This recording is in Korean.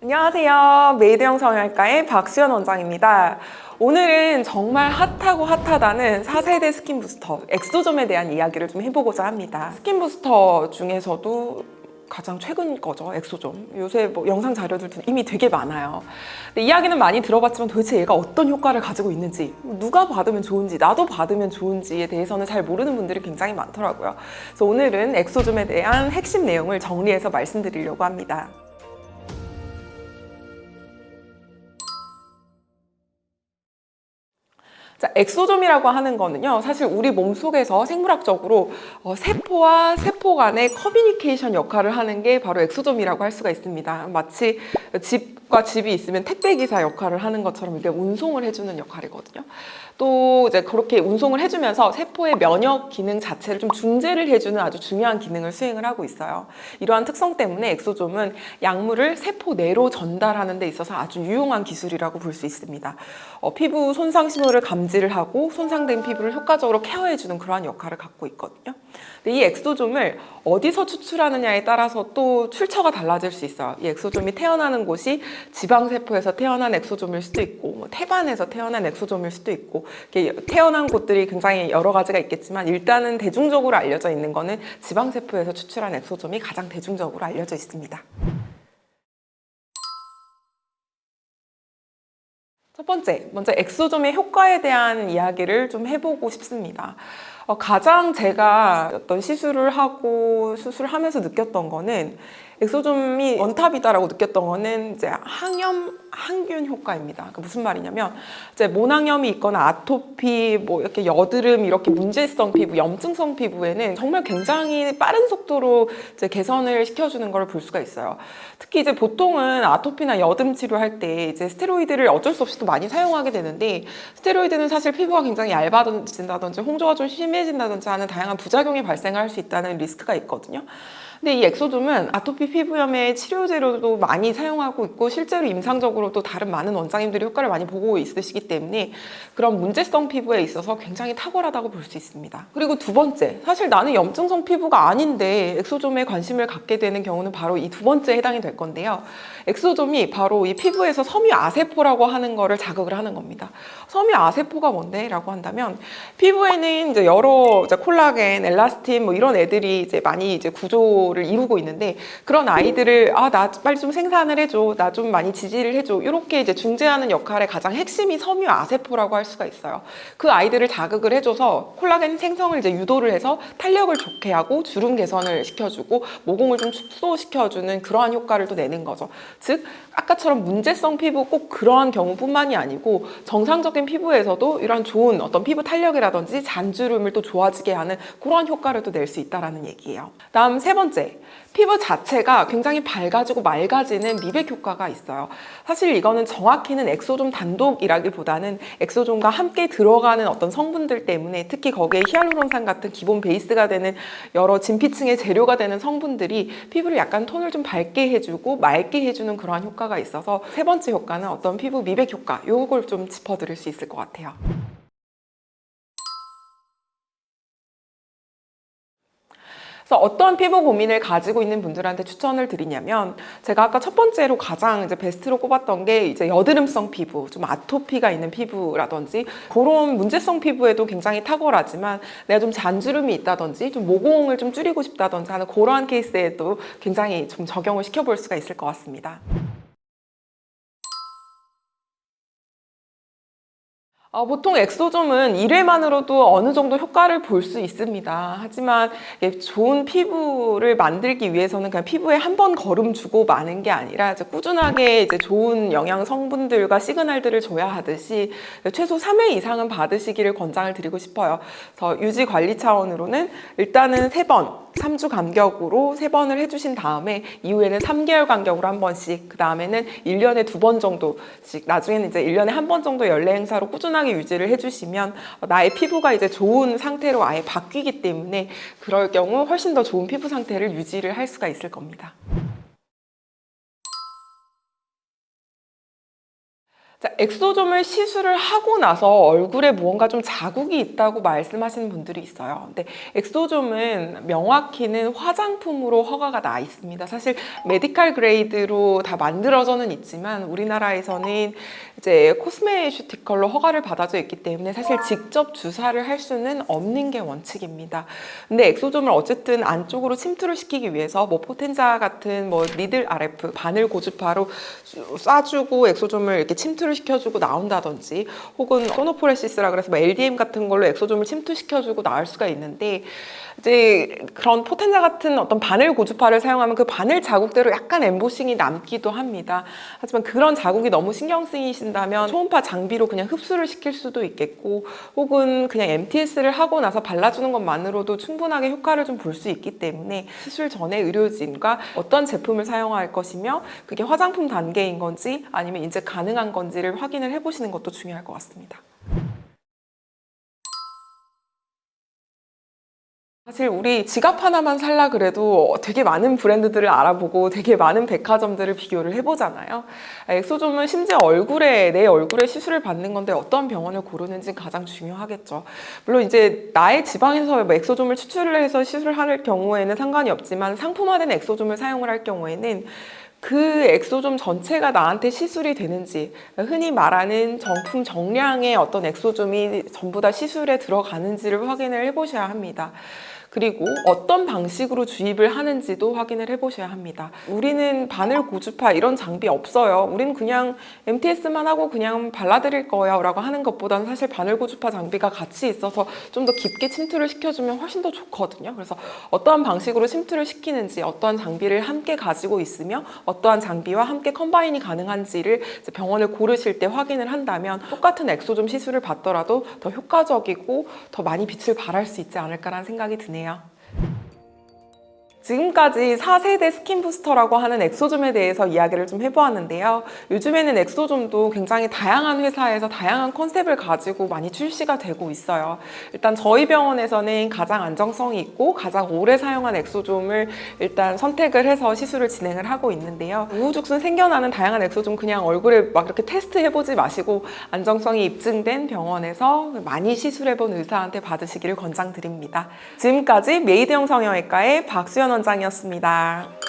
안녕하세요. 메이드형 성형외과의 박수연 원장입니다. 오늘은 정말 핫하고 핫하다는 4세대 스킨 부스터 엑소점에 대한 이야기를 좀 해보고자 합니다. 스킨 부스터 중에서도 가장 최근 거죠, 엑소점. 요새 뭐 영상 자료들도 이미 되게 많아요. 근데 이야기는 많이 들어봤지만 도대체 얘가 어떤 효과를 가지고 있는지, 누가 받으면 좋은지, 나도 받으면 좋은지에 대해서는 잘 모르는 분들이 굉장히 많더라고요. 그래서 오늘은 엑소점에 대한 핵심 내용을 정리해서 말씀드리려고 합니다. 자, 엑소점이라고 하는 거는요, 사실 우리 몸속에서 생물학적으로 세포와 세포 간의 커뮤니케이션 역할을 하는 게 바로 엑소점이라고 할 수가 있습니다. 마치 집과 집이 있으면 택배기사 역할을 하는 것처럼 이게 운송을 해주는 역할이거든요. 또 이제 그렇게 운송을 해주면서 세포의 면역 기능 자체를 좀 중재를 해주는 아주 중요한 기능을 수행을 하고 있어요. 이러한 특성 때문에 엑소점은 약물을 세포 내로 전달하는 데 있어서 아주 유용한 기술이라고 볼 수 있습니다. 피부 손상 신호를 감지를 하고 손상된 피부를 효과적으로 케어해주는 그러한 역할을 갖고 있거든요. 근데 이 엑소점을 어디서 추출하느냐에 따라서 또 출처가 달라질 수 있어요. 이 엑소점이 태어나는 곳이 지방세포에서 태어난 엑소점일 수도 있고 뭐 태반에서 태어난 엑소점일 수도 있고 이렇게 태어난 곳들이 굉장히 여러 가지가 있겠지만 일단은 대중적으로 알려져 있는 거는 지방세포에서 추출한 엑소점이 가장 대중적으로 알려져 있습니다. 첫 번째, 먼저 엑소점의 효과에 대한 이야기를 좀 해보고 싶습니다. 가장 제가 어떤 시술을 하고 수술하면서 느꼈던 거는 엑소점이 원탑이다라고 느꼈던 거는 이제 항염, 항균 효과입니다. 그러니까 무슨 말이냐면 이제 모낭염이 있거나 아토피, 뭐 이렇게 여드름, 이렇게 문제성 피부, 염증성 피부에는 정말 굉장히 빠른 속도로 이제 개선을 시켜주는 걸 볼 수가 있어요. 특히 이제 보통은 아토피나 여드름 치료할 때 이제 스테로이드를 어쩔 수 없이 또 많이 사용하게 되는데 스테로이드는 사실 피부가 굉장히 얇아진다든지 홍조가 좀 심해진다든지 하는 다양한 부작용이 발생할 수 있다는 리스크가 있거든요. 근데 이 엑소점은 아토피 피부염의 치료제로도 많이 사용하고 있고 실제로 임상적으로 또 다른 많은 원장님들이 효과를 많이 보고 있으시기 때문에 그런 문제성 피부에 있어서 굉장히 탁월하다고 볼 수 있습니다. 그리고 두 번째, 사실 나는 염증성 피부가 아닌데 엑소점에 관심을 갖게 되는 경우는 바로 이 두 번째에 해당이 될 건데요. 엑소점이 바로 이 피부에서 섬유아세포라고 하는 거를 자극을 하는 겁니다. 섬유아세포가 뭔데? 라고 한다면 피부에는 이제 여러 이제 콜라겐, 엘라스틴 뭐 이런 애들이 이제 많이 이제 구조를 이루고 있는데 그런 아이들을 나 빨리 좀 생산을 해줘, 나 좀 많이 지지를 해줘, 이렇게 이제 중재하는 역할의 가장 핵심이 섬유아세포라고 할 수가 있어요. 그 아이들을 자극을 해줘서 콜라겐 생성을 이제 유도를 해서 탄력을 좋게 하고 주름 개선을 시켜주고 모공을 좀 축소시켜주는 그러한 효과를 또 내는 거죠. 즉 아까처럼 문제성 피부 꼭 그러한 경우뿐만이 아니고 정상적인 피부에서도 이런 좋은 어떤 피부 탄력이라든지 잔주름을 또 좋아지게 하는 그러한 효과를 또 낼 수 있다는 얘기예요. 다음 세 번째, 피부 자체가 굉장히 밝아지고 맑아지는 미백 효과가 있어요. 사실 이거는 정확히는 엑소점 단독이라기보다는 엑소점과 함께 들어가는 어떤 성분들 때문에 특히 거기에 히알루론산 같은 기본 베이스가 되는 여러 진피층의 재료가 되는 성분들이 피부를 약간 톤을 좀 밝게 해주고 맑게 해주는 그러한 효과가 있어서 세 번째 효과는 어떤 피부 미백 효과, 요걸 좀 짚어드릴 수 있을 것 같아요. 그래서 어떤 피부 고민을 가지고 있는 분들한테 추천을 드리냐면 제가 아까 첫 번째로 가장 이제 베스트로 꼽았던 게 이제 여드름성 피부, 좀 아토피가 있는 피부라든지 그런 문제성 피부에도 굉장히 탁월하지만 내가 좀 잔주름이 있다든지 좀 모공을 좀 줄이고 싶다든지 하는 그러한 케이스에도 굉장히 좀 적용을 시켜볼 수가 있을 것 같습니다. 보통 엑소점은 1회만으로도 어느 정도 효과를 볼 수 있습니다. 하지만 좋은 피부를 만들기 위해서는 그냥 피부에 한 번 걸음 주고 마는 게 아니라 이제 꾸준하게 이제 좋은 영양 성분들과 시그널들을 줘야 하듯이 최소 3회 이상은 받으시기를 권장을 드리고 싶어요. 그래서 유지 관리 차원으로는 일단은 3번, 3주 간격으로 3번을 해주신 다음에 이후에는 3개월 간격으로 한 번씩, 그 다음에는 1년에 2번 정도씩, 나중에는 이제 1년에 한 번 정도 연례 행사로 꾸준하게 유지를 해주시면 나의 피부가 이제 좋은 상태로 아예 바뀌기 때문에 그럴 경우 훨씬 더 좋은 피부 상태를 유지를 할 수가 있을 겁니다. 자, 엑소좀을 시술을 하고 나서 얼굴에 무언가 좀 자국이 있다고 말씀하시는 분들이 있어요. 근데 엑소좀은 명확히는 화장품으로 허가가 나 있습니다. 사실 메디칼 그레이드로 다 만들어져는 있지만 우리나라에서는 이제 코스메슈티컬로 허가를 받아져 있기 때문에 사실 직접 주사를 할 수는 없는 게 원칙입니다. 근데 엑소좀을 어쨌든 안쪽으로 침투를 시키기 위해서 뭐 포텐자 같은 뭐 니들 RF 바늘 고주파로 쏴주고 엑소좀을 이렇게 침투를 시켜주고 나온다든지 혹은 소노포레시스라 그래서 뭐 LDM 같은 걸로 엑소좀을 침투시켜주고 나올 수가 있는데 이제 그런 포텐자 같은 어떤 바늘 고주파를 사용하면 그 바늘 자국대로 약간 엠보싱이 남기도 합니다. 하지만 그런 자국이 너무 신경 쓰이신다면 초음파 장비로 그냥 흡수를 시킬 수도 있겠고 혹은 그냥 MTS를 하고 나서 발라주는 것만으로도 충분하게 효과를 좀 볼 수 있기 때문에 시술 전에 의료진과 어떤 제품을 사용할 것이며 그게 화장품 단계인 건지 아니면 이제 가능한 건지를 확인을 해보시는 것도 중요할 것 같습니다. 사실 우리 지갑 하나만 살라 그래도 되게 많은 브랜드들을 알아보고 되게 많은 백화점들을 비교를 해보잖아요. 엑소좀은 심지어 내 얼굴에 시술을 받는 건데 어떤 병원을 고르는지 가장 중요하겠죠. 물론 이제 나의 지방에서 뭐 엑소좀을 추출을 해서 시술을 할 경우에는 상관이 없지만 상품화된 엑소좀을 사용을 할 경우에는 그 엑소좀 전체가 나한테 시술이 되는지, 흔히 말하는 정품 정량의 어떤 엑소좀이 전부 다 시술에 들어가는지를 확인을 해보셔야 합니다. 그리고 어떤 방식으로 주입을 하는지도 확인을 해보셔야 합니다. 우리는 바늘 고주파 이런 장비 없어요. 우리는 그냥 MTS만 하고 그냥 발라드릴 거예요 라고 하는 것보다는 사실 바늘 고주파 장비가 같이 있어서 좀 더 깊게 침투를 시켜주면 훨씬 더 좋거든요. 그래서 어떠한 방식으로 침투를 시키는지, 어떠한 장비를 함께 가지고 있으며 어떠한 장비와 함께 컴바인이 가능한지를 병원을 고르실 때 확인을 한다면 똑같은 엑소좀 시술을 받더라도 더 효과적이고 더 많이 빛을 발할 수 있지 않을까라는 생각이 드네요. 지금까지 4세대 스킨 부스터라고 하는 엑소좀에 대해서 이야기를 좀 해보았는데요. 요즘에는 엑소좀도 굉장히 다양한 회사에서 다양한 컨셉을 가지고 많이 출시가 되고 있어요. 일단 저희 병원에서는 가장 안정성이 있고 가장 오래 사용한 엑소좀을 일단 선택을 해서 시술을 진행을 하고 있는데요. 우후죽순 생겨나는 다양한 엑소좀 그냥 얼굴에 막 이렇게 테스트 해보지 마시고 안정성이 입증된 병원에서 많이 시술해본 의사한테 받으시기를 권장드립니다. 지금까지 메이드형 성형외과의 박수연 원장이었습니다.